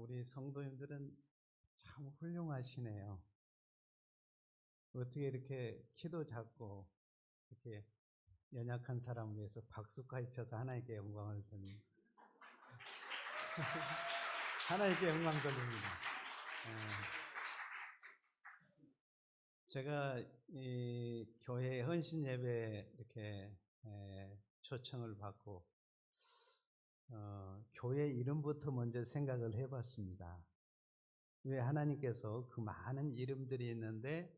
우리 성도님들은 참 훌륭하시네요. 어떻게 이렇게 키도 작고 이렇게 연약한 사람을 위해서 박수까지 쳐서 하나님께 영광을 돌립니다. 하나님께 영광 돌립니다. 제가 이 교회 헌신 예배 이렇게 초청을 받고 교회 이름부터 먼저 생각을 해봤습니다. 왜 하나님께서 그 많은 이름들이 있는데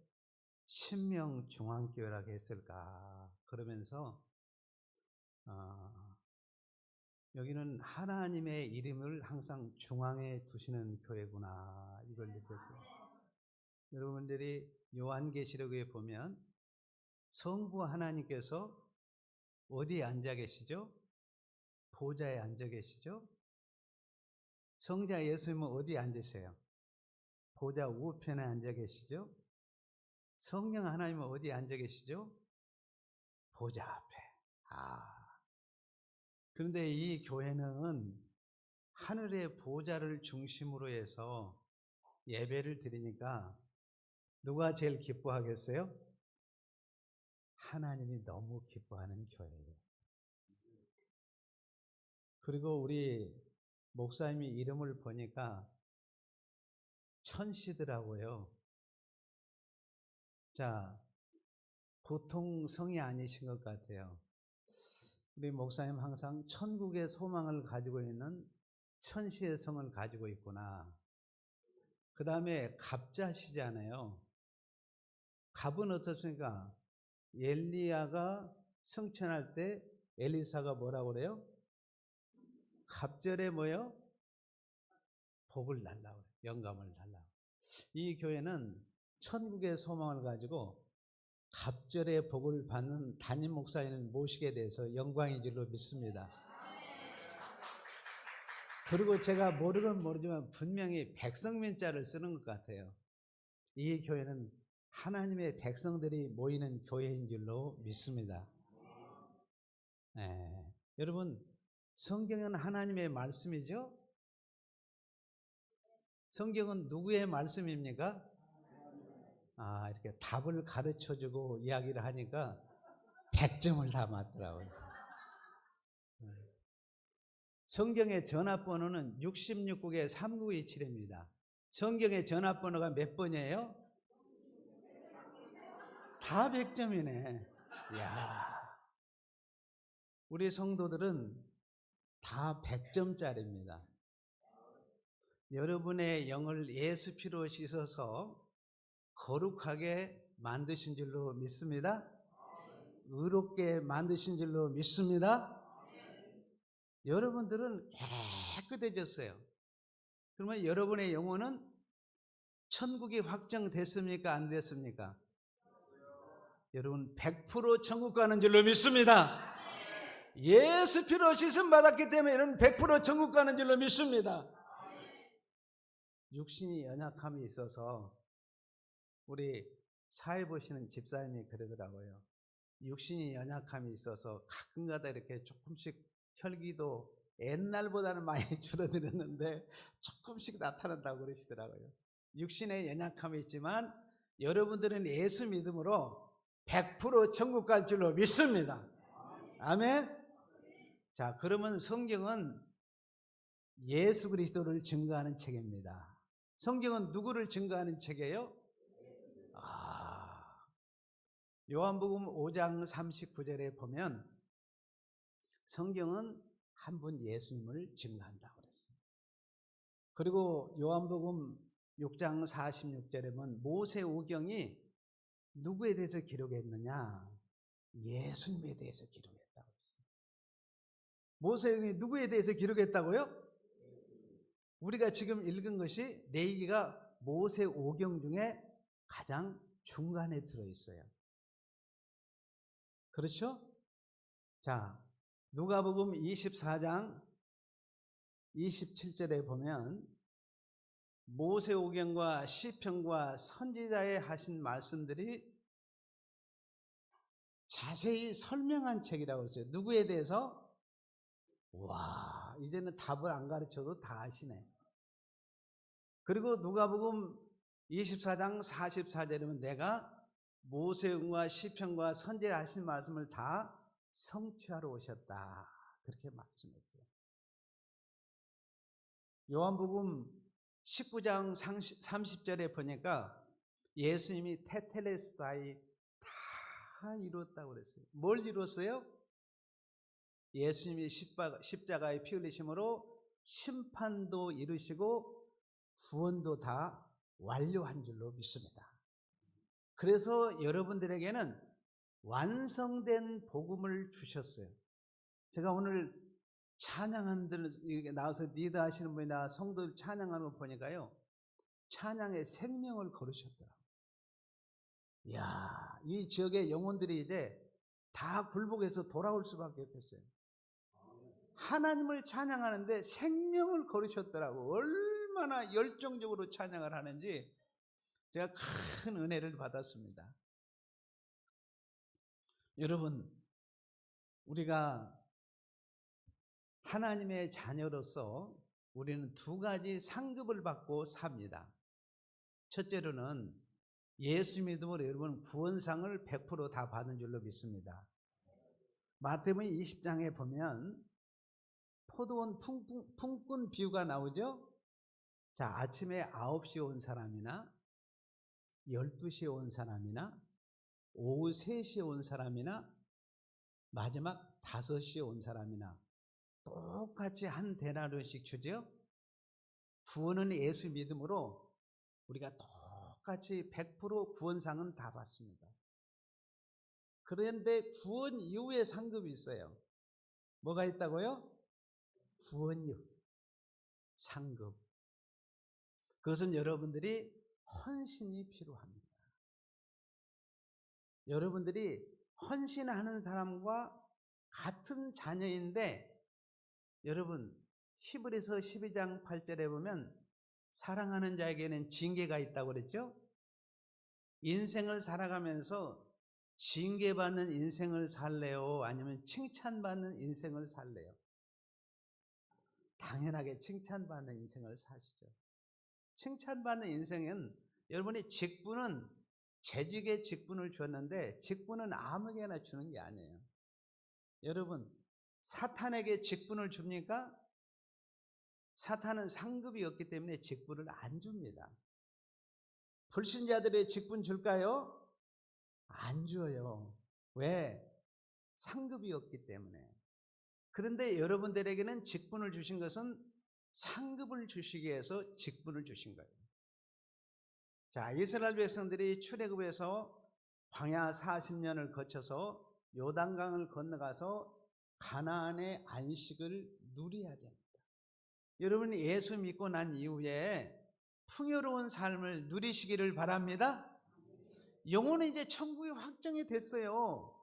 신명중앙교회라고 했을까? 그러면서 여기는 하나님의 이름을 항상 중앙에 두시는 교회구나, 이걸 느꼈어요. 여러분들이 요한계시록에 보면 성부 하나님께서 어디에 앉아 계시죠? 보좌에 앉아 계시죠? 성자 예수님은 어디에 앉으세요? 보좌 우편에 앉아 계시죠? 성령 하나님은 어디에 앉아 계시죠? 보좌 앞에. 그런데 이 교회는 하늘의 보좌를 중심으로 해서 예배를 드리니까 누가 제일 기뻐하겠어요? 하나님이 너무 기뻐하는 교회예요. 그리고 우리 목사님이 이름을 보니까 천씨더라고요. 자, 보통 성이 아니신 것 같아요. 우리 목사님 항상 천국의 소망을 가지고 있는 천씨의 성을 가지고 있구나. 그 다음에 갑자시잖아요. 갑은 어떻습니까? 엘리야가 승천할 때 엘리사가 뭐라고 그래요? 갑절에 뭐요? 복을 달라고, 영감을 달라고. 이 교회는 천국의 소망을 가지고 갑절의 복을 받는 담임 목사님을 모시게 돼서 영광인 줄로 믿습니다. 그리고 제가 모르건 모르지만 분명히 백성민자를 쓰는 것 같아요. 이 교회는 하나님의 백성들이 모이는 교회인 줄로 믿습니다. 여러분, 성경은 하나님의 말씀이죠? 성경은 누구의 말씀입니까? 이렇게 답을 가르쳐주고 이야기를 하니까 100점을 다 맞더라고요. 성경의 전화번호는 66국에 3927입니다. 성경의 전화번호가 몇 번이에요? 다 100점이네. 이야. 우리 성도들은 다 100점짜리입니다. 여러분의 영을 예수 피로 씻어서 거룩하게 만드신 줄로 믿습니다. 의롭게 만드신 줄로 믿습니다. 여러분들은 깨끗해졌어요. 그러면 여러분의 영혼은 천국이 확정됐습니까? 안 됐습니까? 여러분 100% 천국 가는 줄로 믿습니다. 예수 피로 씻음 받았기 때문에 여러분 100% 천국 가는 줄로 믿습니다. 육신이 연약함이 있어서 우리 사회 보시는 집사님이 그러더라고요. 육신이 연약함이 있어서 가끔가다 이렇게 조금씩 혈기도 옛날보다는 많이 줄어들었는데 조금씩 나타난다고 그러시더라고요. 육신의 연약함이 있지만 여러분들은 예수 믿음으로 100% 천국 갈 줄로 믿습니다. 아멘. 자, 그러면 성경은 예수 그리스도를 증거하는 책입니다. 성경은 누구를 증거하는 책이에요? 요한복음 5장 39절에 보면 성경은 한 분 예수님을 증거한다고 그랬어요. 그리고 요한복음 6장 46절에 보면 모세오경이 누구에 대해서 기록했느냐? 예수님에 대해서 기록했다고 했어요. 모세오경이 누구에 대해서 기록했다고요? 우리가 지금 읽은 것이 레위기가 모세오경 중에 가장 중간에 들어있어요. 그렇죠? 자, 누가복음 24장 27절에 보면 모세오경과 시편과 선지자의 하신 말씀들이 자세히 설명한 책이라고 했어요. 누구에 대해서? 와, 이제는 답을 안 가르쳐도 다 아시네. 그리고 누가복음 24장 44절이면 내가 모세와 시편과 선지자 하신 말씀을 다 성취하러 오셨다. 그렇게 말씀했어요. 요한복음 19장 30절에 보니까 예수님이 테텔레스타이 다 이뤘다고 그랬어요. 뭘 이뤘어요? 예수님이 십자가에 피 흘리심으로 심판도 이루시고 구원도 다 완료한 줄로 믿습니다. 그래서 여러분들에게는 완성된 복음을 주셨어요. 제가 오늘 찬양하는 들 나와서 리더하시는 분이나 성도들 찬양하는 거 보니까요, 찬양의 생명을 거르셨더라고요. 이야, 이 지역의 영혼들이 이제 다 굴복해서 돌아올 수밖에 없었어요. 하나님을 찬양하는데 생명을 거르셨더라고. 얼마나 열정적으로 찬양을 하는지 제가 큰 은혜를 받았습니다. 여러분, 우리가 하나님의 자녀로서 우리는 두 가지 상급을 받고 삽니다. 첫째로는 예수 믿음으로 여러분 구원상을 100% 다 받은 줄로 믿습니다. 마태복음 20장에 보면 포도원 품꾼 비유가 나오죠. 자, 아침에 9시에 온 사람이나 12시에 온 사람이나 오후 3시에 온 사람이나 마지막 5시에 온 사람이나 똑같이 한 데나리온씩 주죠. 구원은 예수 믿음으로 우리가 똑같이 100% 구원상은 다 받습니다. 그런데 구원 이후에 상급이 있어요. 뭐가 있다고요? 구원 이후 상급. 그것은 여러분들이 헌신이 필요합니다. 여러분들이 헌신하는 사람과 같은 자녀인데, 여러분 히브리서 12장 8절에 보면 사랑하는 자에게는 징계가 있다고 그랬죠. 인생을 살아가면서 징계받는 인생을 살래요? 아니면 칭찬받는 인생을 살래요? 당연하게 칭찬받는 인생을 사시죠. 칭찬받는 인생은 여러분이 직분은 재직의 직분을 줬는데 직분은 아무에게나 주는 게 아니에요. 여러분, 사탄에게 직분을 줍니까? 사탄은 상급이 없기 때문에 직분을 안 줍니다. 불신자들의 직분 줄까요? 안 줘요. 왜? 상급이 없기 때문에. 그런데 여러분들에게는 직분을 주신 것은 상급을 주시기 위해서 직분을 주신 거예요. 자, 이스라엘 백성들이 출애굽에서 광야 40년을 거쳐서 요단강을 건너가서 가나안의 안식을 누려야 됩니다. 여러분이 예수 믿고 난 이후에 풍요로운 삶을 누리시기를 바랍니다. 영혼은 이제 천국이 확정이 됐어요.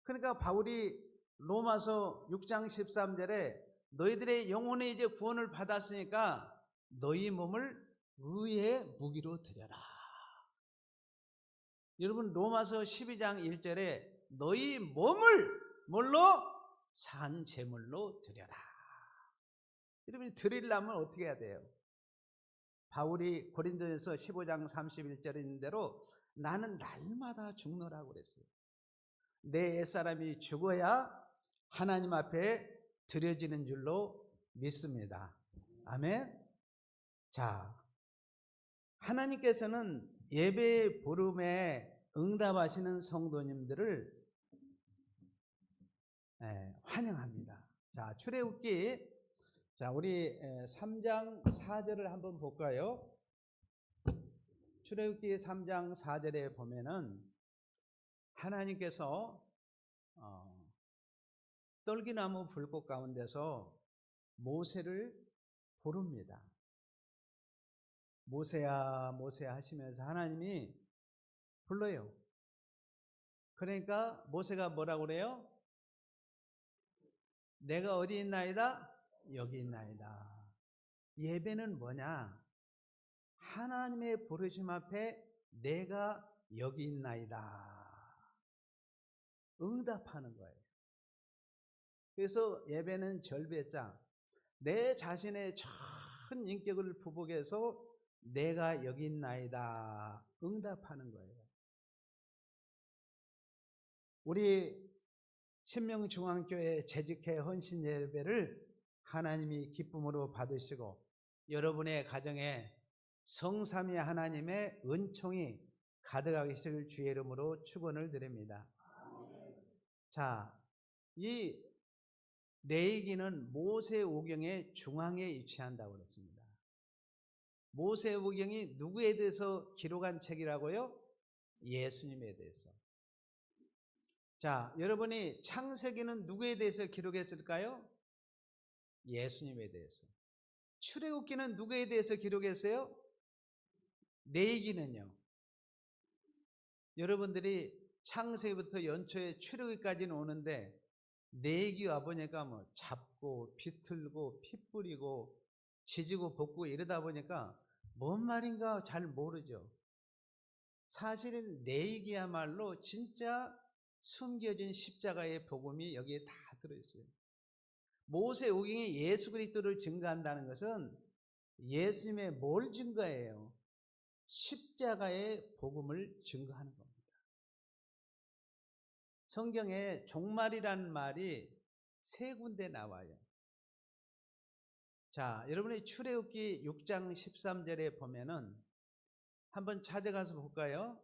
그러니까 바울이 로마서 6장 13절에 너희들의 영혼이 이제 구원을 받았으니까 너희 몸을 의의 무기로 드려라. 여러분 로마서 12장 1절에 너희 몸을 뭘로? 산 제물로 드려라. 여러분이 드리려면 어떻게 해야 돼요? 바울이 고린도전서 15장 31절에 있는 대로 나는 날마다 죽노라고 그랬어요. 내 옛사람이 죽어야 하나님 앞에 드려지는 줄로 믿습니다. 아멘. 자, 하나님께서는 예배의 부름에 응답하시는 성도님들을 환영합니다. 자, 출애굽기, 자, 우리 3장 4절을 한번 볼까요? 출애굽기 3장 4절에 보면은 하나님께서 떨기나무 불꽃 가운데서 모세를 부릅니다. 모세야 모세야 하시면서 하나님이 불러요. 그러니까 모세가 뭐라고 그래요? 내가 어디 있나이다? 여기 있나이다. 예배는 뭐냐? 하나님의 부르심 앞에 내가 여기 있나이다. 응답하는 거예요. 그래서 예배는 절배자, 내 자신의 큰 인격을 부복해서 내가 여기 있나이다 응답하는 거예요. 우리 신명중앙교회 재직회 헌신 예배를 하나님이 기쁨으로 받으시고 여러분의 가정에 성삼위 하나님의 은총이 가득하시길 주의 이름으로 축원을 드립니다. 자, 이 레위기는 모세오경의 중앙에 위치한다고 그랬습니다. 모세오경이 누구에 대해서 기록한 책이라고요? 예수님에 대해서. 자, 여러분이 창세기는 누구에 대해서 기록했을까요? 예수님에 대해서. 출애굽기는 누구에 대해서 기록했어요? 레위기는요. 여러분들이 창세기부터 연초에 출애굽기까지는 오는데 레위기 와보니까 뭐 잡고 비틀고 피 뿌리고 지지고 볶고 이러다 보니까 뭔 말인가 잘 모르죠. 사실은 레위기야말로 진짜 숨겨진 십자가의 복음이 여기에 다 들어있어요. 모세오경이 예수 그리스도를 증거한다는 것은 예수님의 뭘 증거해요? 십자가의 복음을 증거하는 겁니다. 성경에 종말이라는 말이 3군데 나와요. 자, 여러분이 출애굽기 6장 13절에 보면은 한번 찾아가서 볼까요?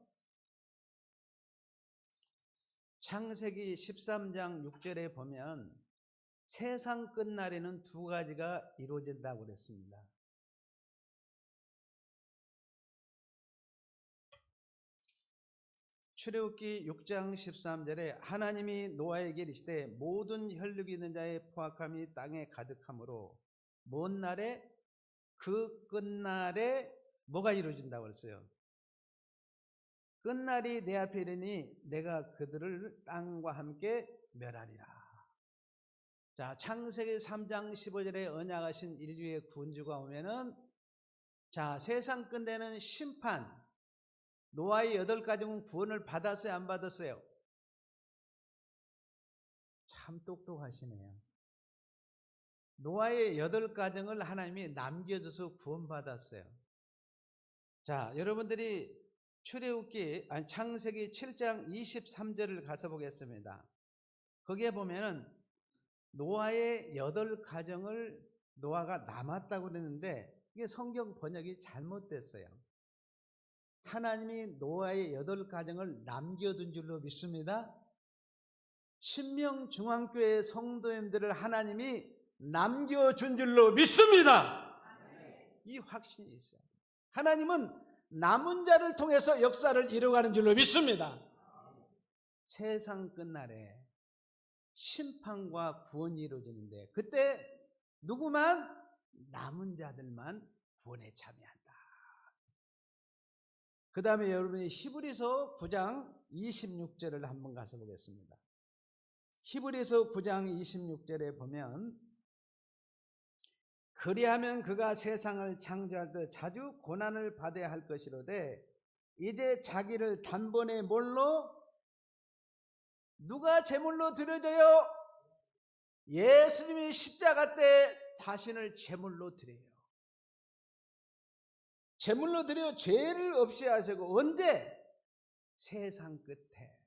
창세기 13장 6절에 보면 세상 끝날에는 2가지가 이루어진다고 그랬습니다. 출애굽기 6장 13절에 하나님이 노아에게 이르시되 모든 혈육이 있는 자의 포악함이 땅에 가득하므로 먼 날에 그 끝날에 뭐가 이루어진다고 그랬어요? 끝날이 내 앞에 이르니 내가 그들을 땅과 함께 멸하리라. 자, 창세기 3장 15절에 언약하신 인류의 구원주가 오면은 자, 세상 끝내는 심판, 노아의 8가족은 구원을 받았어요, 안 받았어요? 참 똑똑하시네요. 노아의 8가정을 하나님이 남겨줘서 구원받았어요. 자, 여러분들이 창세기 7장 23절을 가서 보겠습니다. 거기에 보면은 노아의 8가정을 노아가 남았다고 그랬는데 이게 성경 번역이 잘못됐어요. 하나님이 노아의 8가정을 남겨둔 줄로 믿습니다. 신명중앙교회 성도님들을 하나님이 남겨준 줄로 믿습니다. 이 확신이 있어요. 하나님은 남은 자를 통해서 역사를 이루어가는 줄로 믿습니다. 세상 끝날에 심판과 구원이 이루어지는데 그때 누구만? 남은 자들만 구원에 참여한다. 그 다음에 여러분이 히브리서 9장 26절을 한번 가서 보겠습니다. 히브리서 9장 26절에 보면 그리하면 그가 세상을 창조할 때 자주 고난을 받아야 할 것이로되 이제 자기를 단번에 뭘로? 누가 제물로 드려져요? 예수님이 십자가 때 자신을 제물로 드려요. 제물로 드려 죄를 없이 하시고 언제? 세상 끝에.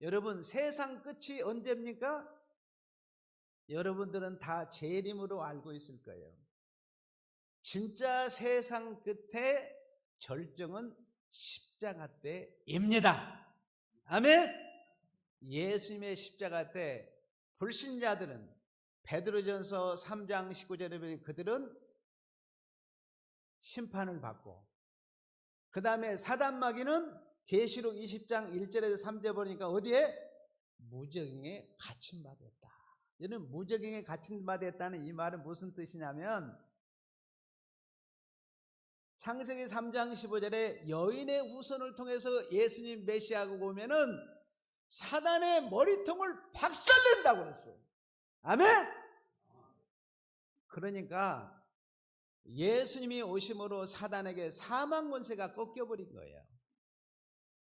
여러분 세상 끝이 언제입니까? 여러분들은 다 재림으로 알고 있을 거예요. 진짜 세상 끝에 절정은 십자가 때입니다. 아멘? 예수님의 십자가 때 불신자들은 베드로전서 3장 19절에 보면 그들은 심판을 받고 그 다음에 사단마귀는 계시록 20장 1절에서 3절 보니까 어디에? 무적행에 갇힌바되었다. 이는 무적행에 갇힌바되었다는 이 말은 무슨 뜻이냐면 창세기 3장 15절에 여인의 후손을 통해서 예수님 메시아가 오면은 사단의 머리통을 박살낸다고 그랬어요. 아멘? 그러니까 예수님이 오심으로 사단에게 사망 권세가 꺾여버린 거예요.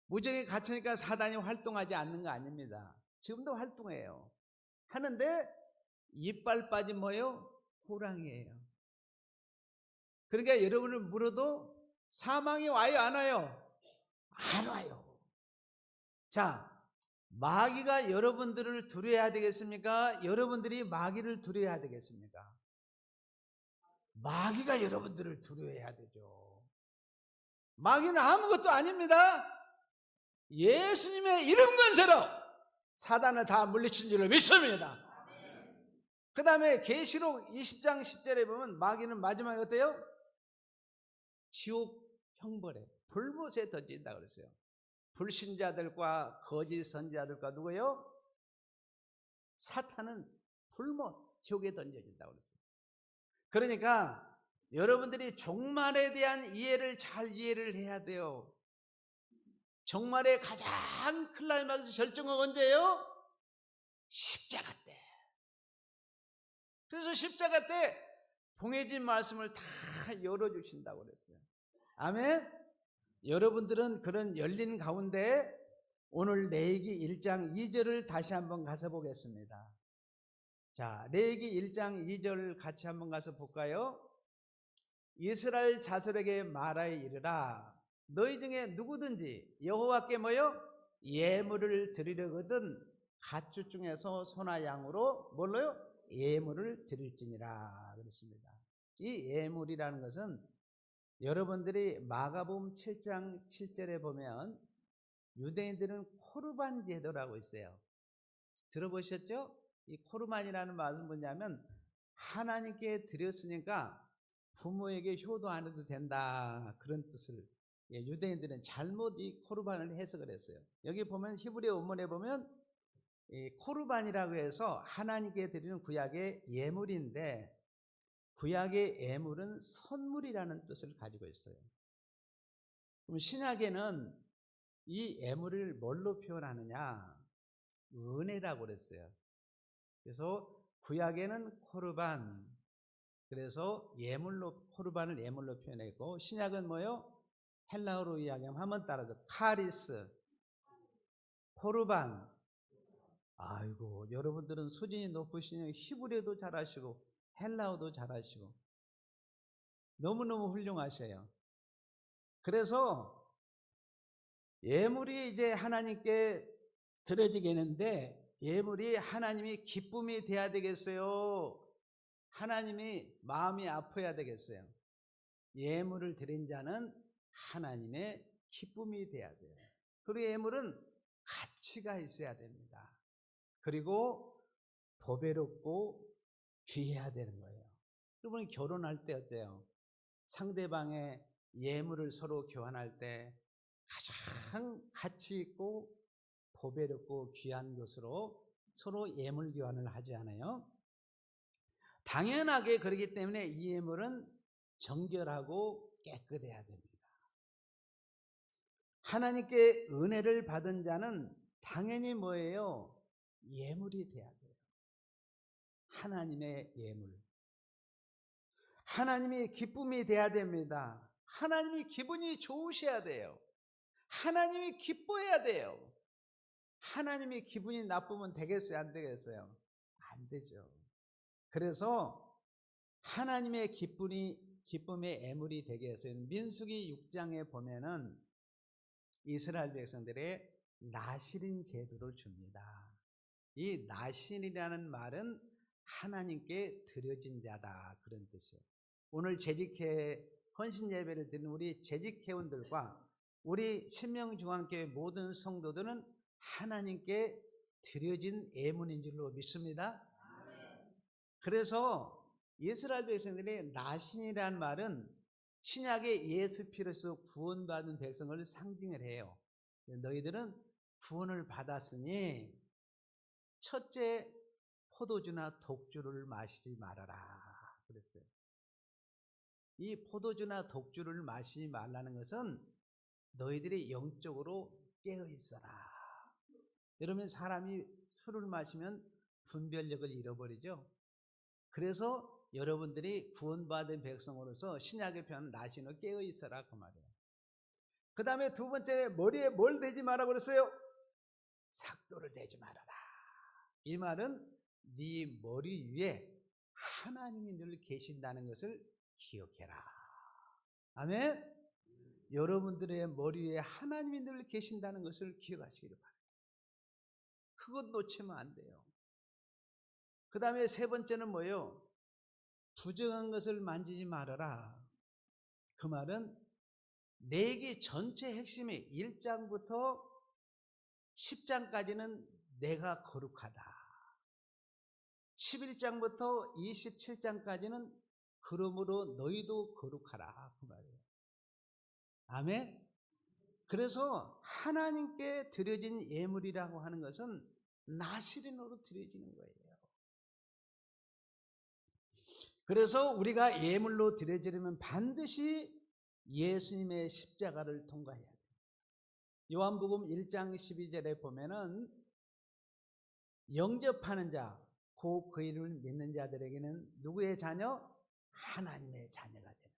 무적에 갇히니까 사단이 활동하지 않는 거 아닙니다. 지금도 활동해요. 하는데 이빨 빠진 뭐예요? 호랑이에요. 그러니까 여러분을 물어도 사망이 와요, 안 와요? 안 와요. 자, 마귀가 여러분들을 두려워해야 되겠습니까? 여러분들이 마귀를 두려워해야 되겠습니까? 마귀가 여러분들을 두려워해야 되죠. 마귀는 아무것도 아닙니다. 예수님의 이름 권세로 사단을 다 물리친 줄로 믿습니다. 그 다음에 계시록 20장 10절에 보면 마귀는 마지막에 어때요? 지옥 형벌에 불못에 던진다 그랬어요. 불신자들과 거짓 선지자들과 누구요? 사탄은 불못 지옥에 던져진다고 그랬어요. 그러니까 여러분들이 종말에 대한 이해를 해야 돼요. 종말의 가장 클라이막스 절정은 언제예요? 십자가 때. 그래서 십자가 때 봉해진 말씀을 다 열어주신다고 그랬어요. 아멘. 여러분들은 그런 열린 가운데 오늘 레위기 1장 2절을 다시 한번 가서 보겠습니다. 자, 레위기 1장 2절 같이 한번 가서 볼까요? 이스라엘 자손에게 말하여 이르라. 너희 중에 누구든지 여호와께 뭐요? 예물을 드리려거든 가축 중에서 소나 양으로 뭘로요? 예물을 드릴지니라 그랬습니다. 이 예물이라는 것은 여러분들이 마가복음 7장 7절에 보면 유대인들은 코르반 제도라고 있어요. 들어보셨죠? 이 코르반이라는 말은 뭐냐면 하나님께 드렸으니까 부모에게 효도 안 해도 된다 그런 뜻을 유대인들은 잘못 이 코르반을 해석을 했어요. 여기 보면 히브리어 원문에 보면 이 코르반이라고 해서 하나님께 드리는 구약의 예물인데 구약의 예물은 선물이라는 뜻을 가지고 있어요. 그럼 신약에는 이 예물을 뭘로 표현하느냐? 은혜라고 그랬어요. 그래서 구약에는 코르반, 그래서 예물로 코르반을 예물로 표현했고 신약은 뭐요? 헬라어로 이야기하면 한번 따라서 카리스, 코르반. 아이고 여러분들은 수준이 높으시니 히브리어도 잘하시고 헬라어도 잘하시고 너무너무 훌륭하셔요. 그래서 예물이 이제 하나님께 드려지겠는데 예물이 하나님이 기쁨이 돼야 되겠어요? 하나님이 마음이 아파야 되겠어요? 예물을 드린 자는 하나님의 기쁨이 돼야 돼요. 그리고 예물은 가치가 있어야 됩니다. 그리고 보배롭고 귀해야 되는 거예요. 여러분 결혼할 때 어때요? 상대방의 예물을 서로 교환할 때 가장 가치 있고 보배롭고 귀한 것으로 서로 예물 교환을 하지 않아요? 당연하게 그렇기 때문에 이 예물은 정결하고 깨끗해야 됩니다. 하나님께 은혜를 받은 자는 당연히 뭐예요? 예물이 돼야 돼요. 하나님의 예물. 하나님이 기쁨이 돼야 됩니다. 하나님이 기분이 좋으셔야 돼요. 하나님이 기뻐해야 돼요. 하나님이 기분이 나쁘면 되겠어요? 안 되겠어요? 안 되죠. 그래서 하나님의 기쁨의 예물이 되게 해서 민수기 6장에 보면은 이스라엘 백성들의 나실인 제도를 줍니다. 이 나실이라는 말은 하나님께 드려진 자다 그런 뜻이에요. 오늘 재직회 헌신 예배를 드리는 우리 재직회원들과 우리 신명중앙교회 모든 성도들은 하나님께 드려진 예물인 줄로 믿습니다. 그래서 이스라엘 백성들이 나신이라는 말은 신약의 예수 피로서 구원받은 백성을 상징을 해요. 너희들은 구원을 받았으니 첫째 포도주나 독주를 마시지 말아라 그랬어요. 이 포도주나 독주를 마시지 말라는 것은 너희들이 영적으로 깨어 있어라. 여러분 사람이 술을 마시면 분별력을 잃어버리죠. 그래서 여러분들이 구원받은 백성으로서 신약의 표현은 나신으로 깨어 있어라 그 말이에요. 그 다음에 두 번째 머리에 뭘 대지 마라 그랬어요? 삭도를 대지 말아라. 이 말은 네 머리 위에 하나님이 늘 계신다는 것을 기억해라. 아멘. 여러분들의 머리 위에 하나님이 늘 계신다는 것을 기억하시기를 바랍니다. 그것 놓치면 안 돼요. 그 다음에 세 번째는 뭐예요? 부정한 것을 만지지 말아라. 그 말은 내기 전체 핵심이 1장부터 10장까지는 내가 거룩하다. 11장부터 27장까지는 그러므로 너희도 거룩하라. 그 말이에요. 아멘. 그래서 하나님께 드려진 예물이라고 하는 것은 나시린으로 드려지는 거예요. 그래서 우리가 예물로 드려지려면 반드시 예수님의 십자가를 통과해야 돼요. 요한복음 1장 12절에 보면은 영접하는 자, 곧 그 이름을 믿는 자들에게는 누구의 자녀? 하나님의 자녀가 되는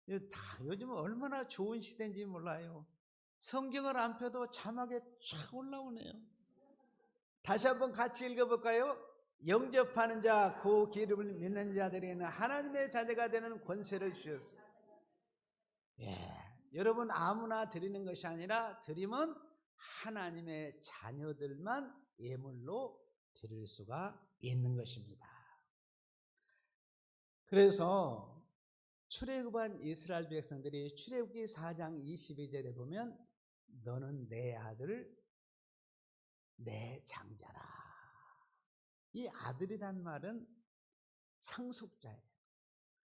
거예요. 다 요즘 얼마나 좋은 시대인지 몰라요. 성경을 안 펴도 자막에 쫙 올라오네요. 다시 한번 같이 읽어볼까요? 영접하는 자, 그 기름을 믿는 자들에게는 하나님의 자녀가 되는 권세를 주셨어요. 예, 여러분 아무나 드리는 것이 아니라 드림은 하나님의 자녀들만 예물로 드릴 수가 있는 것입니다. 그래서 출애굽한 이스라엘 백성들이 출애굽기 4장 22절에 보면 너는 내 아들 내 장자라. 이 아들이란 말은 상속자예요.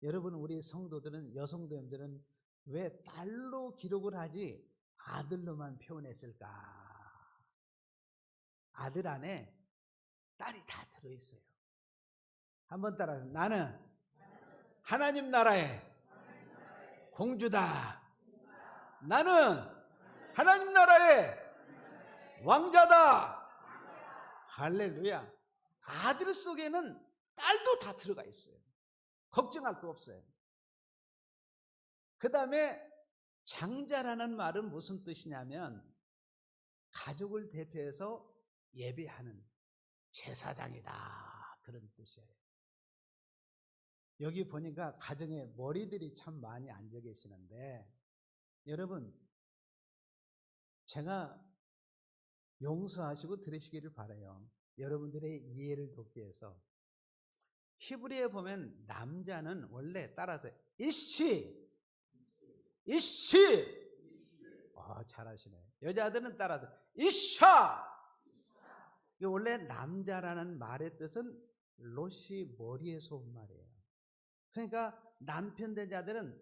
여러분 우리 성도들은 여성도님들은 왜 딸로 기록을 하지 아들로만 표현했을까? 아들 안에 딸이 다 들어있어요. 한번 따라서 나는 하나님 나라의 공주다. 나는 하나님 나라의 왕자다. 할렐루야. 아들 속에는 딸도 다 들어가 있어요. 걱정할 거 없어요. 그 다음에 장자라는 말은 무슨 뜻이냐면 가족을 대표해서 예배하는 제사장이다. 그런 뜻이에요. 여기 보니까 가정에 머리들이 참 많이 앉아 계시는데 여러분 제가 용서하시고 들으시기를 바라요. 여러분들의 이해를 돕기 위해서 히브리에 보면 남자는 원래 따라서 이시 잘하시네. 여자들은 따라서 이샤. 원래 남자라는 말의 뜻은 롯이 머리에서 온 말이에요. 그러니까 남편 된 자들은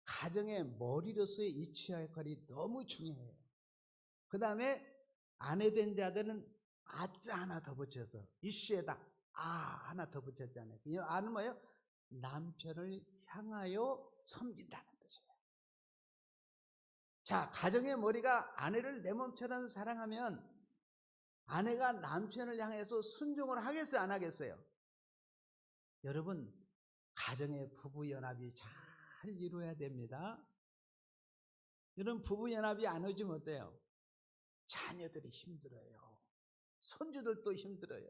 가정의 머리로서의 이치와 역할이 너무 중요해요. 그 다음에 아내 된 자들은 아자 하나 더 붙여서 이슈에다 하나 더 붙였잖아요. 이 아는 뭐예요? 남편을 향하여 섬긴다는 뜻이에요. 자, 가정의 머리가 아내를 내 몸처럼 사랑하면 아내가 남편을 향해서 순종을 하겠어요? 안 하겠어요? 여러분 가정의 부부연합이 잘 이루어야 됩니다. 여러분 부부연합이 안 오지면 어때요? 자녀들이 힘들어요. 손주들도 힘들어요.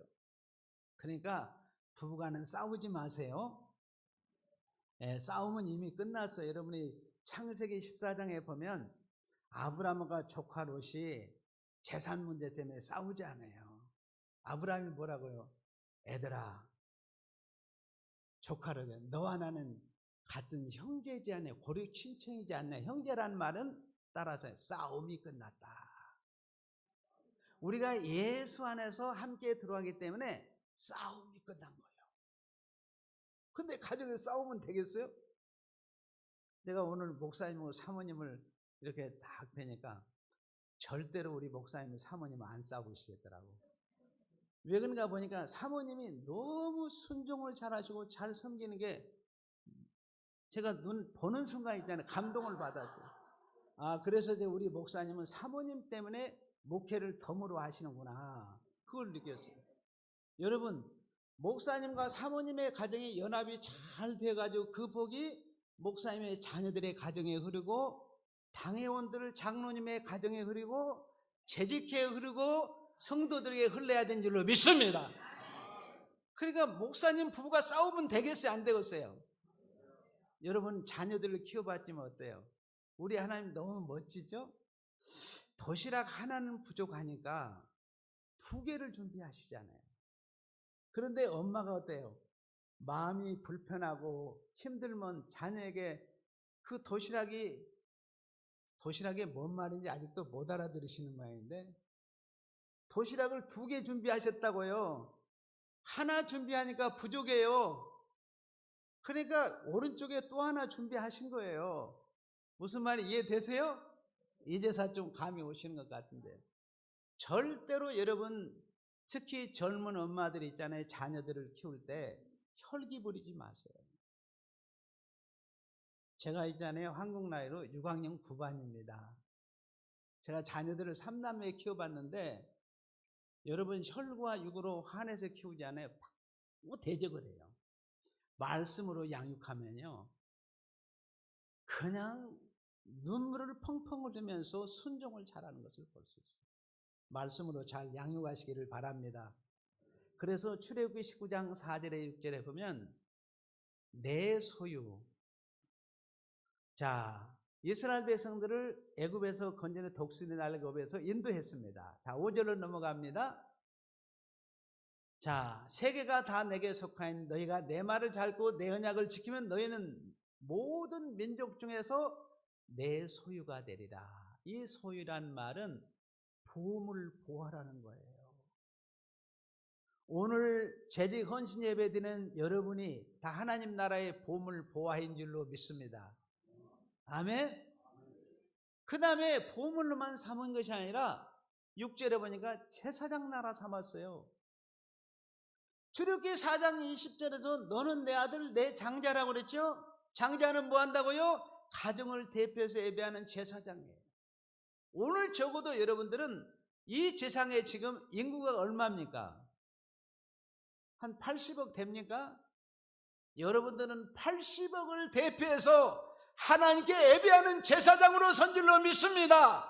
그러니까 부부간은 싸우지 마세요. 싸움은 이미 끝났어요. 여러분이 창세기 14장에 보면 아브라함과 조카 롯이 재산 문제 때문에 싸우지 않아요. 아브라함이 뭐라고요? 애들아, 조카를 너와 나는 같은 형제지 않냐, 고륙 친척이지 않냐. 형제란 말은 따라서 싸움이 끝났다. 우리가 예수 안에서 함께 들어가기 때문에 싸움이 끝난 거예요. 근데 가정에 싸우면 되겠어요? 내가 오늘 목사님하고 사모님을 이렇게 딱 뵈니까 절대로 우리 목사님 사모님은 안 싸우시겠더라고. 왜 그런가 보니까 사모님이 너무 순종을 잘하시고 잘 섬기는 게 제가 눈 보는 순간 있잖아요. 감동을 받았어요. 그래서 이제 우리 목사님은 사모님 때문에 목회를 덤으로 하시는구나. 그걸 느꼈어요. 여러분 목사님과 사모님의 가정이 연합이 잘 돼가지고 그 복이 목사님의 자녀들의 가정에 흐르고 당회원들 장로님의 가정에 흐르고 재직회에 흐르고 성도들에게 흘러야 되는 줄로 믿습니다. 그러니까 목사님 부부가 싸우면 되겠어요? 안 되겠어요? 여러분 자녀들을 키워봤지만 어때요? 우리 하나님 너무 멋지죠? 도시락 하나는 부족하니까 2개를 준비하시잖아요. 그런데 엄마가 어때요? 마음이 불편하고 힘들면 자녀에게 그 도시락이 뭔 말인지 아직도 못 알아들으시는 모양인데, 도시락을 2개 준비하셨다고요. 하나 준비하니까 부족해요. 그러니까 오른쪽에 또 하나 준비하신 거예요. 무슨 말이 이해되세요? 이제서 좀 감이 오시는 것 같은데, 절대로 여러분, 특히 젊은 엄마들이 있잖아요. 자녀들을 키울 때 혈기 부리지 마세요. 제가 있잖아요. 한국 나이로 6학년 9반입니다. 제가 자녀들을 3남매 키워봤는데, 여러분 혈과 육으로 화내서 키우지 않아요. 뭐 대적을 해요. 말씀으로 양육하면요, 그냥 눈물을 펑펑 흘리면서 순종을 잘하는 것을 볼 수 있어요. 말씀으로 잘 양육하시기를 바랍니다. 그래서 출애굽기 19장 4절에 6절에 보면 내 소유, 자, 이스라엘 백성들을 애굽에서 건져내 독수리 날개업에서 인도했습니다. 자, 5절로 넘어갑니다. 자, 세계가 다 내게 속하인 너희가 내 말을 잘 듣고 내 언약을 지키면 너희는 모든 민족 중에서 내 소유가 되리라. 이 소유란 말은 보물 보화라는 거예요. 오늘 재직 헌신 예배 드리는 여러분이 다 하나님 나라의 보물 보화인 줄로 믿습니다. 아멘. 그 다음에 보물로만 삼은 것이 아니라 6절에 보니까 제사장 나라 삼았어요. 출애굽기 4장 20절에서 너는 내 아들 내 장자라고 그랬죠? 장자는 뭐 한다고요? 가정을 대표해서 예배하는 제사장이에요. 오늘 적어도 여러분들은 이 세상에 지금 인구가 얼마입니까? 한 80억 됩니까? 여러분들은 80억을 대표해서 하나님께 예배하는 제사장으로 선 줄로 믿습니다.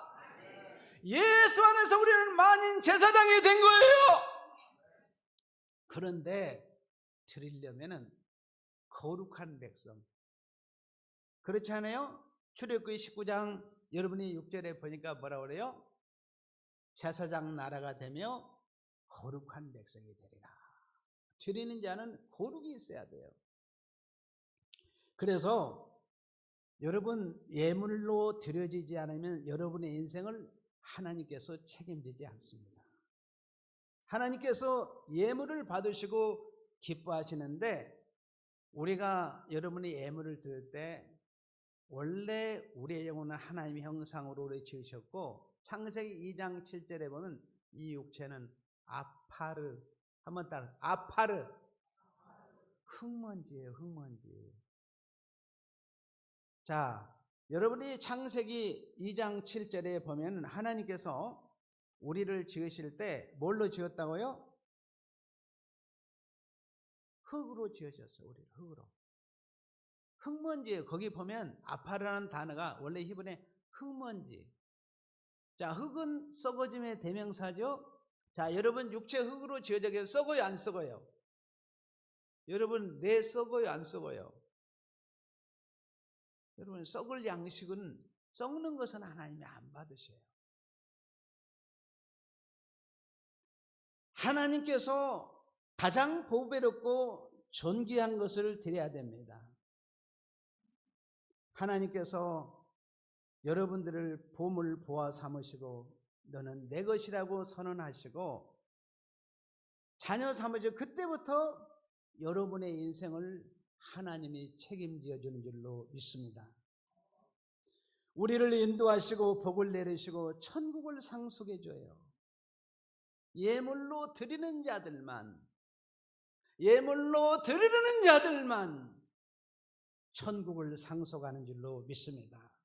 예수 안에서 우리는 만인 제사장이 된 거예요. 그런데 드리려면은 거룩한 백성, 그렇지 않아요? 출애굽기 19장 여러분이 6절에 보니까 뭐라고 그래요? 제사장 나라가 되며 거룩한 백성이 되리라. 드리는 자는 거룩이 있어야 돼요. 그래서 여러분, 예물로 드려지지 않으면 여러분의 인생을 하나님께서 책임지지 않습니다. 하나님께서 예물을 받으시고 기뻐하시는데, 우리가 여러분이 예물을 드릴 때 원래 우리의 영혼은 하나님의 형상으로 우리 지으셨고, 창세기 2장 7절에 보면 이 육체는 아파르, 한번 따라, 아파르, 흙먼지예요. 흙먼지. 자, 여러분이 창세기 2장 7절에 보면 하나님께서 우리를 지으실 때 뭘로 지었다고요? 흙으로 지으셨어요. 우리를 흙으로. 흙먼지예요. 거기 보면 아파르라는 단어가 원래 히브리어 흙먼지. 자, 흙은 썩어짐의 대명사죠. 자, 여러분 육체 흙으로 지어져 계셔. 썩어요, 안 썩어요? 여러분 뇌 썩어요, 안 썩어요? 여러분 썩을 양식은, 썩는 것은 하나님이 안 받으셔요. 하나님께서 가장 보배롭고 존귀한 것을 드려야 됩니다. 하나님께서 여러분들을 보물 보아 삼으시고 너는 내 것이라고 선언하시고 자녀 삼으시고, 그때부터 여러분의 인생을 하나님이 책임져 주는 줄로 믿습니다. 우리를 인도하시고 복을 내리시고 천국을 상속해 줘요. 예물로 드리는 자들만, 예물로 드리는 자들만 천국을 상속하는 줄로 믿습니다.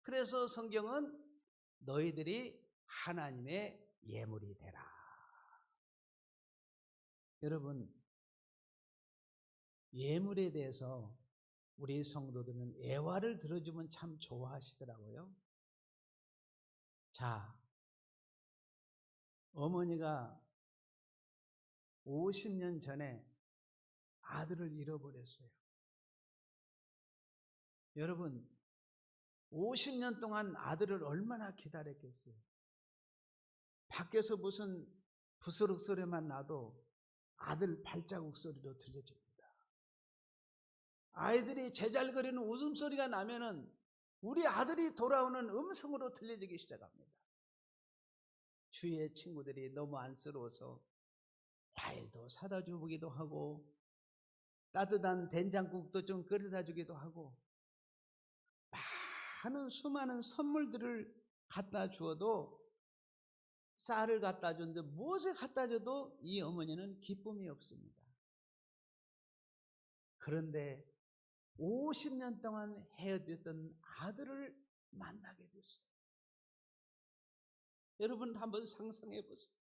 그래서 성경은 너희들이 하나님의 예물이 되라. 여러분, 예물에 대해서 우리 성도들은 애화를 들어주면 참 좋아하시더라고요. 자, 어머니가 50년 전에 아들을 잃어버렸어요. 여러분 50년 동안 아들을 얼마나 기다렸겠어요. 밖에서 무슨 부스럭 소리만 나도 아들 발자국 소리로 들려줍니다. 아이들이 제잘거리는 웃음소리가 나면은 우리 아들이 돌아오는 음성으로 들려지기 시작합니다. 주위의 친구들이 너무 안쓰러워서 과일도 사다 주기도 하고 따뜻한 된장국도 좀 끓여다 주기도 하고 많은 수많은 선물들을 갖다 주어도 쌀을 갖다 줬는데 무엇을 갖다 줘도 이 어머니는 기쁨이 없습니다. 그런데 50년 동안 헤어졌던 아들을 만나게 됐어요. 여러분 한번 상상해 보세요.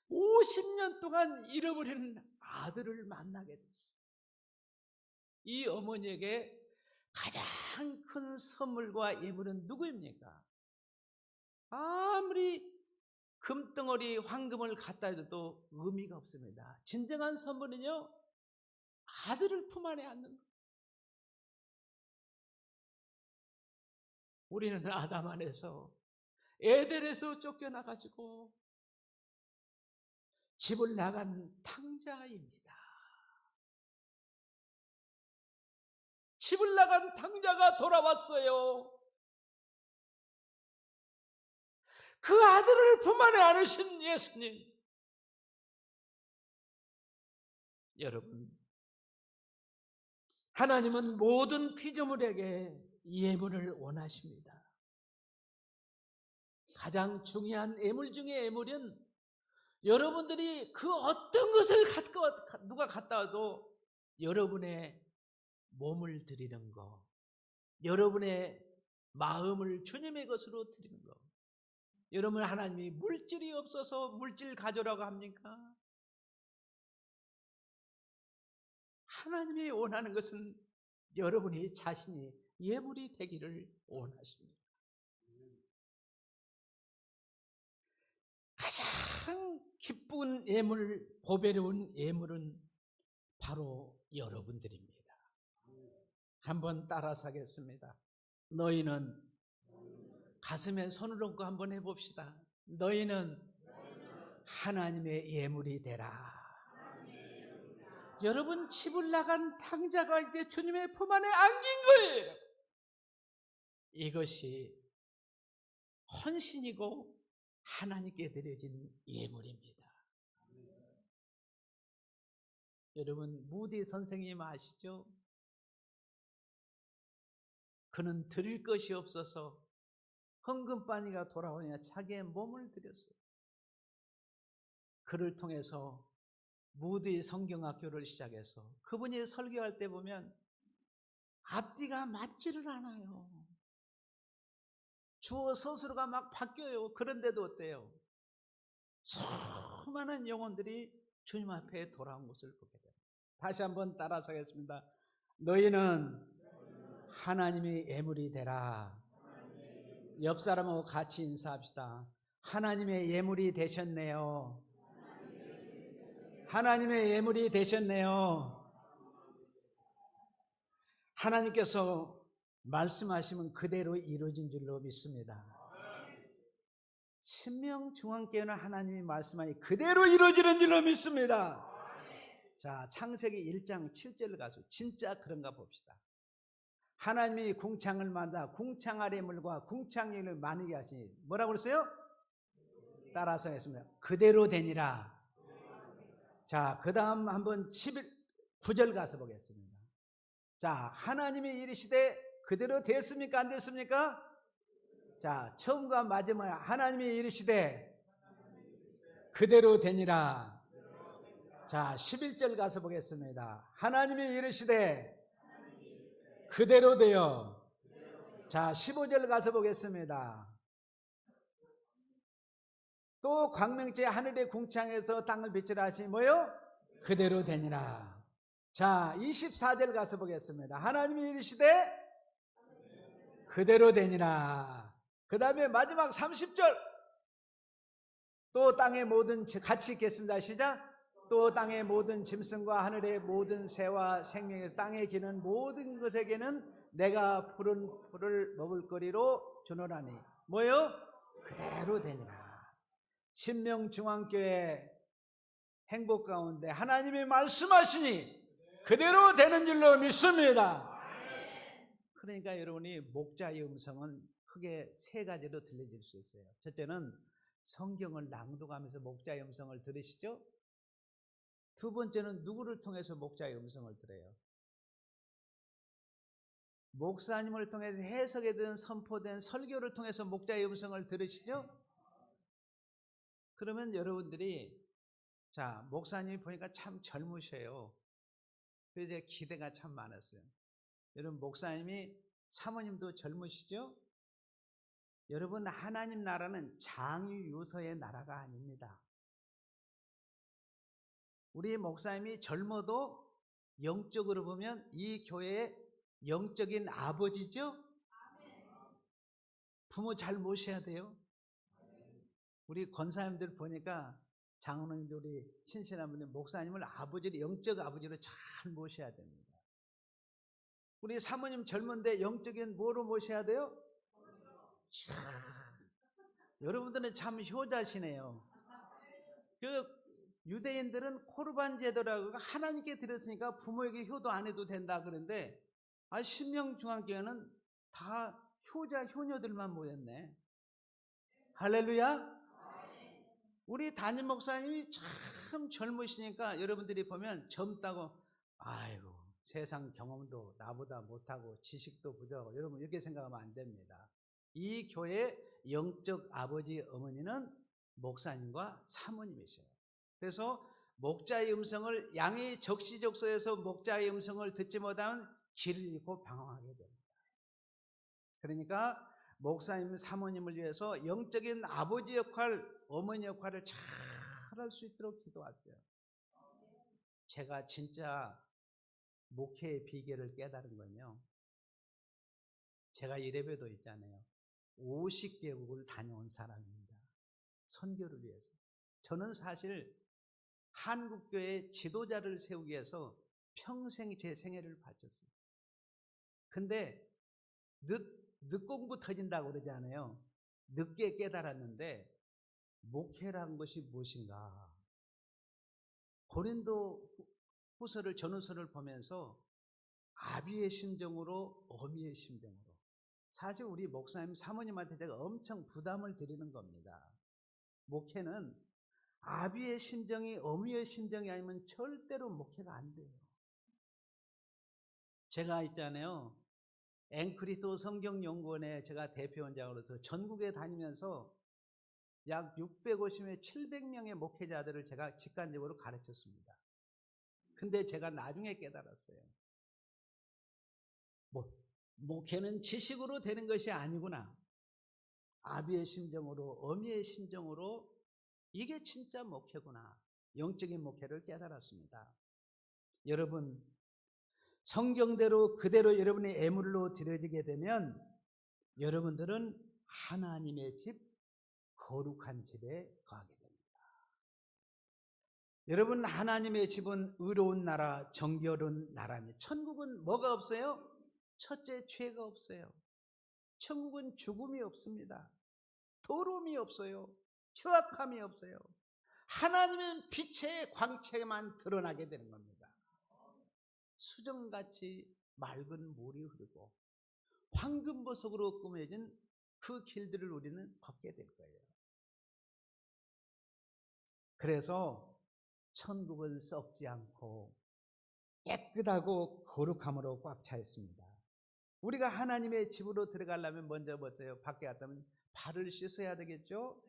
50년 동안 잃어버린 아들을 만나게 됐어요. 이 어머니에게 가장 큰 선물과 예물은 누구입니까? 아무리 금덩어리 황금을 갖다 줘도 의미가 없습니다. 진정한 선물은요, 아들을 품 안에 안는 것. 우리는 아담 안에서 에덴에서 쫓겨나가지고 집을 나간 탕자입니다. 집을 나간 탕자가 돌아왔어요. 그 아들을 품 안에 안으신 예수님. 여러분, 하나님은 모든 피조물에게 예물을 원하십니다. 가장 중요한 예물 중에 예물은 여러분들이 그 어떤 것을 누가 갖다 와도 여러분의 몸을 드리는 거, 여러분의 마음을 주님의 것으로 드리는 거. 여러분, 하나님이 물질이 없어서 물질 가져라고 합니까? 하나님이 원하는 것은 여러분이 자신이 예물이 되기를 원하십니다. 가장 기쁜 예물, 보배로운 예물은 바로 여러분들입니다. 한번 따라서 하겠습니다. 너희는 가슴에 손을 얹고 한번 해봅시다. 너희는 하나님의 예물이 되라. 여러분, 집을 나간 탕자가 이제 주님의 품 안에 안긴 거예요. 이것이 헌신이고 하나님께 드려진 예물입니다. 여러분, 무디 선생님 아시죠? 그는 드릴 것이 없어서 헌금바니가 돌아오냐 자기의 몸을 드렸어요. 그를 통해서 무디 성경학교를 시작해서 그분이 설교할 때 보면 앞뒤가 맞지를 않아요. 주어 서술어가 막 바뀌어요. 그런데도 어때요? 수많은 영혼들이 주님 앞에 돌아온 것을 보게 됩니다. 다시 한번 따라서 하겠습니다. 너희는 하나님의 예물이 되라. 옆 사람하고 같이 인사합시다. 하나님의 예물이 되셨네요. 하나님의 예물이 되셨네요. 하나님께서 말씀하시면 그대로 이루어진 줄로 믿습니다. 신명중앙교회는 하나님이 말씀하니 그대로 이루어지는 줄로 믿습니다. 자, 창세기 1장 7절 가서 진짜 그런가 봅시다. 하나님이 궁창을 만다 궁창 아래 물과 궁창 위를 나누게 하시니 뭐라고 그랬어요? 따라서 했습니다. 그대로 되니라. 자, 그 다음 한번 9절 가서 보겠습니다. 자, 하나님이 이르시되 그대로 됐습니까? 안 됐습니까? 자, 처음과 마지막 하나님이 이르시되 그대로 되니라. 자, 11절 가서 보겠습니다. 하나님이 이르시되 그대로 되어. 자, 15절 가서 보겠습니다. 또 광명째 하늘의 궁창에서 땅을 빛으라 하시니 뭐요? 그대로 되니라. 자, 24절 가서 보겠습니다. 하나님이 이르시되 그대로 되니라. 그 다음에 마지막 30절 또 땅의 모든 같이 읽겠습니다. 시작. 또 땅의 모든 짐승과 하늘의 모든 새와 생명의 땅에 기는 모든 것에게는 내가 푸른 풀을 먹을거리로 주노라니. 뭐요? 그대로 되니라. 신명중앙교회 행복 가운데 하나님이 말씀하시니 그대로 되는 줄로 믿습니다. 그러니까 여러분이 목자의 음성은 크게 세 가지로 들려질 수 있어요. 첫째는 성경을 낭독하면서 목자의 음성을 들으시죠? 두 번째는 누구를 통해서 목자의 음성을 들어요? 목사님을 통해서 해석이 된 선포된 설교를 통해서 목자의 음성을 들으시죠? 그러면 여러분들이 자, 목사님이 보니까 참 젊으셔요. 그래서 기대가 참 많았어요. 여러분 목사님이 사모님도 젊으시죠? 여러분 하나님 나라는 장유유서의 나라가 아닙니다. 우리 목사님이 젊어도 영적으로 보면 이 교회의 영적인 아버지죠? 부모 잘 모셔야 돼요. 우리 권사님들 보니까 장로님들 우리 신신한 분들 목사님을 아버지로 영적 아버지로 잘 모셔야 됩니다. 우리 사모님 젊은데 영적인 뭐로 모셔야 돼요? 여러분들은 참 효자시네요. 그 유대인들은 코르반 제도라고 하나님께 드렸으니까 부모에게 효도 안 해도 된다 그런데 신명중앙교회는 다 효자 효녀들만 모였네. 할렐루야. 우리 담임 목사님이 참 젊으시니까 여러분들이 보면 젊다고 아이고 세상 경험도 나보다 못하고 지식도 부족하고 여러분 이렇게 생각하면 안 됩니다. 이 교회의 영적 아버지 어머니는 목사님과 사모님이세요. 그래서 목자의 음성을 양이 적시적소에서 목자의 음성을 듣지 못하면 길을 잃고 방황하게 됩니다. 그러니까 목사님 사모님을 위해서 영적인 아버지 역할, 어머니 역할을 잘 할 수 있도록 기도하세요. 제가 진짜 목회의 비결을 깨달은 건요. 제가 이래봬도 있잖아요. 50개국을 다녀온 사람입니다. 선교를 위해서. 저는 사실 한국교회 지도자를 세우기 위해서 평생 제 생애를 바쳤어요. 근데 늦공부 터진다고 그러지 않아요. 늦게 깨달았는데 목회라는 것이 무엇인가. 고린도 후서를 전후서를 보면서 아비의 심정으로 어미의 심정으로 사실 우리 목사님 사모님한테 제가 엄청 부담을 드리는 겁니다. 목회는 아비의 심정이 어미의 심정이 아니면 절대로 목회가 안 돼요. 제가 있잖아요. 앵크리토 성경연구원에 제가 대표원장으로서 전국에 다니면서 약 650에 700명의 목회자들을 제가 직관적으로 가르쳤습니다. 근데 제가 나중에 깨달았어요. 목회는 지식으로 되는 것이 아니구나. 아비의 심정으로 어미의 심정으로 이게 진짜 목회구나. 영적인 목회를 깨달았습니다. 여러분 성경대로 그대로 여러분의 예물로 드려지게 되면 여러분들은 하나님의 집, 거룩한 집에 거하게 됩니다. 여러분 하나님의 집은 의로운 나라, 정결한 나라입니다. 천국은 뭐가 없어요? 첫째 죄가 없어요. 천국은 죽음이 없습니다. 더러움이 없어요. 추악함이 없어요. 하나님의 빛의 광채만 드러나게 되는 겁니다. 수정같이 맑은 물이 흐르고 황금보석으로 꾸며진 그 길들을 우리는 걷게 될 거예요. 그래서 천국은 썩지 않고 깨끗하고 거룩함으로 꽉 차 있습니다. 우리가 하나님의 집으로 들어가려면 먼저 보세요. 밖에 갔다면 발을 씻어야 되겠죠.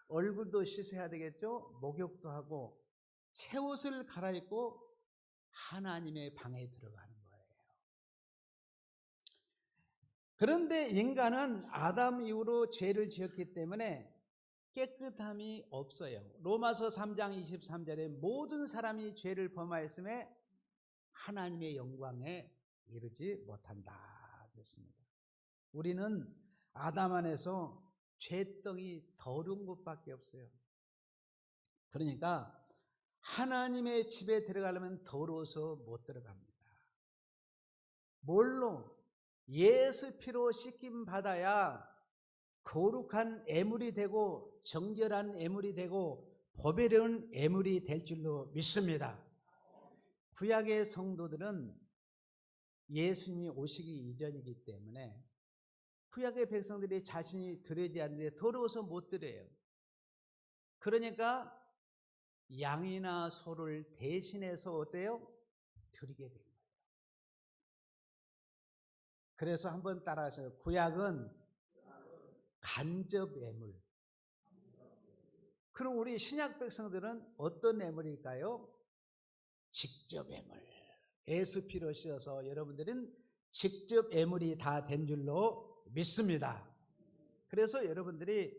얼굴도 씻어야 되겠죠. 목욕도 하고 새 옷을 갈아입고 하나님의 방에 들어가는 거예요. 그런데 인간은 아담 이후로 죄를 지었기 때문에 깨끗함이 없어요. 로마서 3장 23절에 모든 사람이 죄를 범하였음에 하나님의 영광에 이르지 못한다 그랬습니다. 우리는 아담 안에서 죄덩이 더러운 것밖에 없어요. 그러니까 하나님의 집에 들어가려면 더러워서 못 들어갑니다. 뭘로? 예수 피로 씻김 받아야 거룩한 애물이 되고 정결한 애물이 되고 보배로운 애물이 될 줄로 믿습니다. 구약의 성도들은 예수님이 오시기 이전이기 때문에 구약의 백성들이 자신이 드려야 하는데 더러워서 못 드려요. 그러니까 양이나 소를 대신해서 어때요? 드리게 됩니다. 그래서 한번 따라하세요. 구약은 간접 예물. 그럼 우리 신약 백성들은 어떤 예물일까요? 직접 예물. 예수 피로 씻어서 여러분들은 직접 예물이 다 된 줄로 믿습니다. 그래서 여러분들이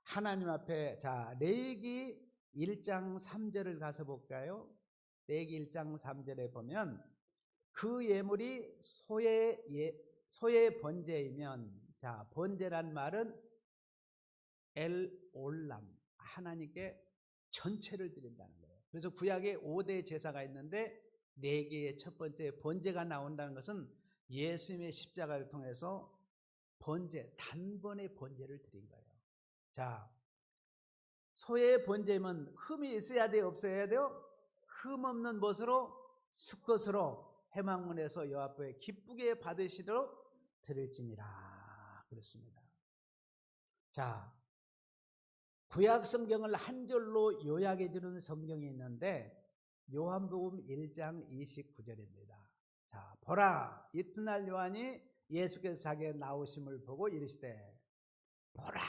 하나님 앞에 레위기 1장 3절을 가서 볼까요? 레위기 1장 3절에 보면 그 예물이 소의 번제이면, 번제란 말은 엘올람, 하나님께 전체를 드린다는 거예요. 그래서 구약에 5대 제사가 있는데 4개의 첫 번째 번제가 나온다는 것은 예수님의 십자가를 통해서 번제, 단번에 번제를 드린 거예요. 소의 번제면 흠이 있어야 돼요? 없어야 돼요? 흠 없는 것으로 수컷으로 회막문에서 여호와 앞에 기쁘게 받으시도록 드릴지니라 그랬습니다. 구약 성경을 한 절로 요약해 주는 성경이 있는데 요한복음 1장 29절입니다. 보라, 이튿날 요한이 예수께서 자기의 나오심을 보고 이르시되 보라.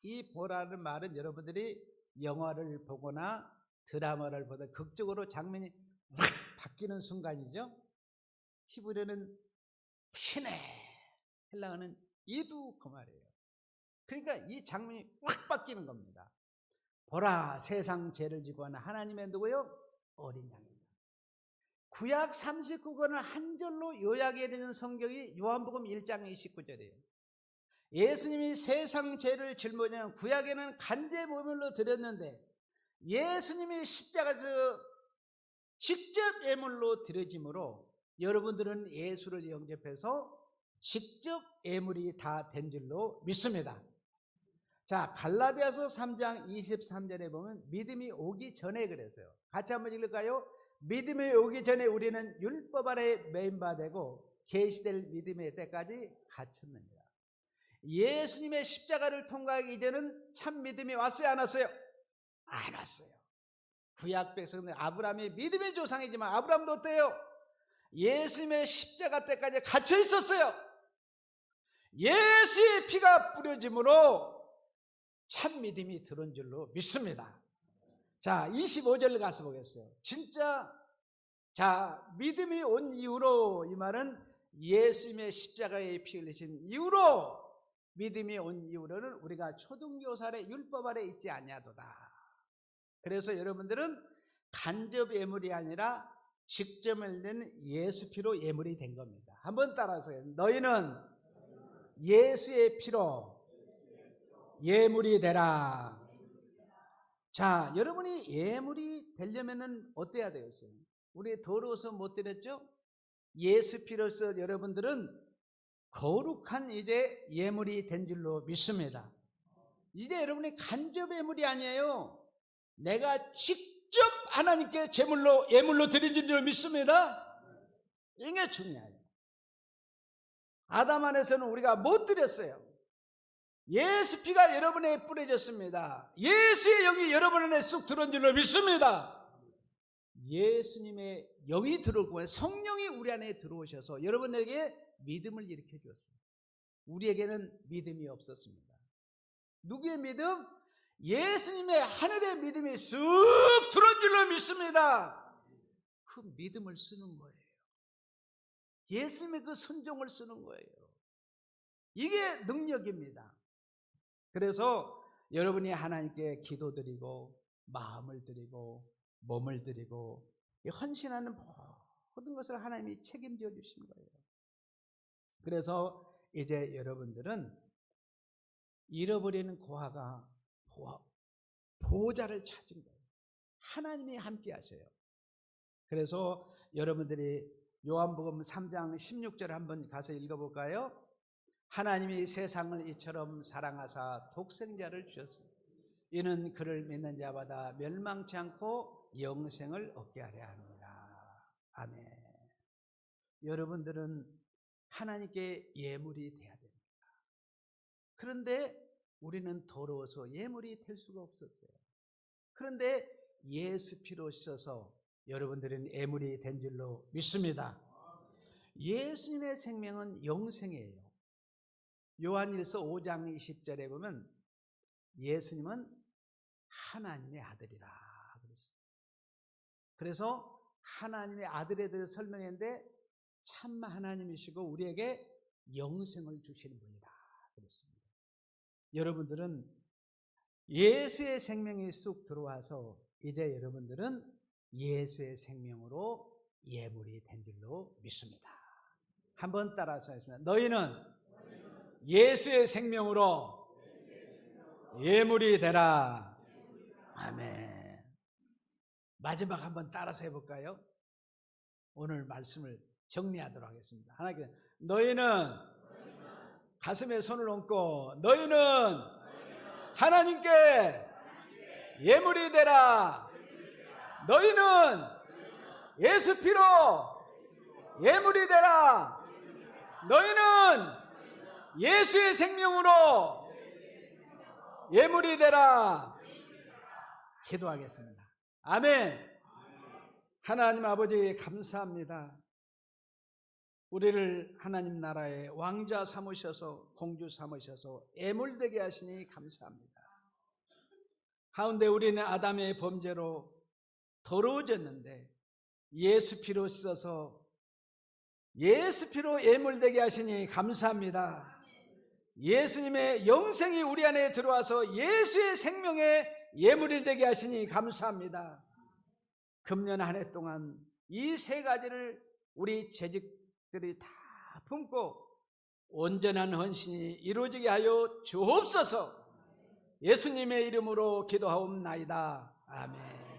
이 보라는 말은 여러분들이 영화를 보거나 드라마를 보다 극적으로 장면이 확 바뀌는 순간이죠. 히브리어는 피네, 헬라어는 이두 그 말이에요. 그러니까 이 장면이 확 바뀌는 겁니다. 보라, 세상 죄를 지고 하는 하나님의 누구요? 어린 양입니다. 구약 39권을 한 절로 요약해 드리는 성경이 요한복음 1장 29절이에요. 예수님이 세상 죄를 짊어지는 구약에는 간제 모밀로 드렸는데 예수님이 십자가에서 직접 예물로 드려짐으로 여러분들은 예수를 영접해서 직접 예물이 다 된 줄로 믿습니다. 갈라디아서 3장 23절에 보면 믿음이 오기 전에 그랬어요. 같이 한번 읽을까요? 믿음이 오기 전에 우리는 율법 아래 매인바 되고 계시될 믿음의 때까지 갇혔느니라. 예수님의 십자가를 통과하기 이전은 참 믿음이 왔어요, 안 왔어요? 안 왔어요. 구약 백성들 아브라함이 믿음의 조상이지만 아브라함도 어때요? 예수님의 십자가 때까지 갇혀 있었어요. 예수의 피가 뿌려짐으로 참 믿음이 들은 줄로 믿습니다. 25절 가서 보겠어요. 진짜 믿음이 온 이후로, 이 말은 예수님의 십자가에 피 흘리신 이후로, 믿음이 온 이후로는 우리가 초등교사의 율법 아래 있지 아니하도다. 그래서 여러분들은 간접 예물이 아니라 직접 낸 예수 피로 예물이 된 겁니다. 한번 따라서요. 너희는 예수의 피로 예물이 되라. 여러분이 예물이 되려면은 어때야 되겠어요? 우리 더러워서 못 드렸죠? 예수 피로서 여러분들은 거룩한 이제 예물이 된 줄로 믿습니다. 이제 여러분이 간접 예물이 아니에요. 내가 직접 하나님께 예물로 드린 줄로 믿습니다. 이게 중요해요. 아담 안에서는 우리가 못 드렸어요. 예수 피가 여러분에 뿌려졌습니다. 예수의 영이 여러분 안에 쑥 들어온 줄로 믿습니다. 예수님의 영이 들어오고 성령이 우리 안에 들어오셔서 여러분에게 믿음을 일으켜 주었어요. 우리에게는 믿음이 없었습니다. 누구의 믿음? 예수님의 하늘의 믿음이 쑥 들어온 줄로 믿습니다. 그 믿음을 쓰는 거예요. 예수님의 그 순종을 쓰는 거예요. 이게 능력입니다. 그래서 여러분이 하나님께 기도드리고 마음을 드리고 몸을 드리고 헌신하는 모든 것을 하나님이 책임져 주신 거예요. 그래서 이제 여러분들은 잃어버리는 보호자를 찾은 거예요. 하나님이 함께 하셔요. 그래서 여러분들이 요한복음 3장 16절 한번 가서 읽어볼까요? 하나님이 세상을 이처럼 사랑하사 독생자를 주셨으니 이는 그를 믿는 자마다 멸망치 않고 영생을 얻게 하려 합니다. 아멘. 여러분들은 하나님께 예물이 돼야 됩니다. 그런데 우리는 더러워서 예물이 될 수가 없었어요. 그런데 예수 피로 씻어서 여러분들은 예물이 된 줄로 믿습니다. 예수님의 생명은 영생이에요. 요한일서 5장 20절에 보면 예수님은 하나님의 아들이라 그랬어요. 그래서 하나님의 아들에 대해서 설명했는데 참 하나님이시고 우리에게 영생을 주시는 분이다 그랬습니다. 여러분들은 예수의 생명이 쑥 들어와서 이제 여러분들은 예수의 생명으로 예물이 된 줄로 믿습니다. 한번 따라서 하겠습니다. 너희는 예수의 생명으로 예물이 되라. 아멘. 마지막 한번 따라서 해볼까요? 오늘 말씀을 정리하도록 하겠습니다. 하나님께 너희는 가슴에 손을 얹고 너희는 하나님께 예물이 되라. 너희는 예수 피로 예물이 되라. 너희는 예수의 생명으로 예물이 되라. 기도하겠습니다. 아멘. 하나님 아버지 감사합니다. 우리를 하나님 나라의 왕자 삼으셔서 공주 삼으셔서 예물되게 하시니 감사합니다. 가운데 우리는 아담의 범죄로 더러워졌는데 예수 피로 씻어서 예수 피로 예물되게 하시니 감사합니다. 예수님의 영생이 우리 안에 들어와서 예수의 생명에 예물이 되게 하시니 감사합니다. 금년 한 해 동안 이 세 가지를 우리 재직들이 다 품고 온전한 헌신이 이루어지게 하여 주옵소서. 예수님의 이름으로 기도하옵나이다. 아멘.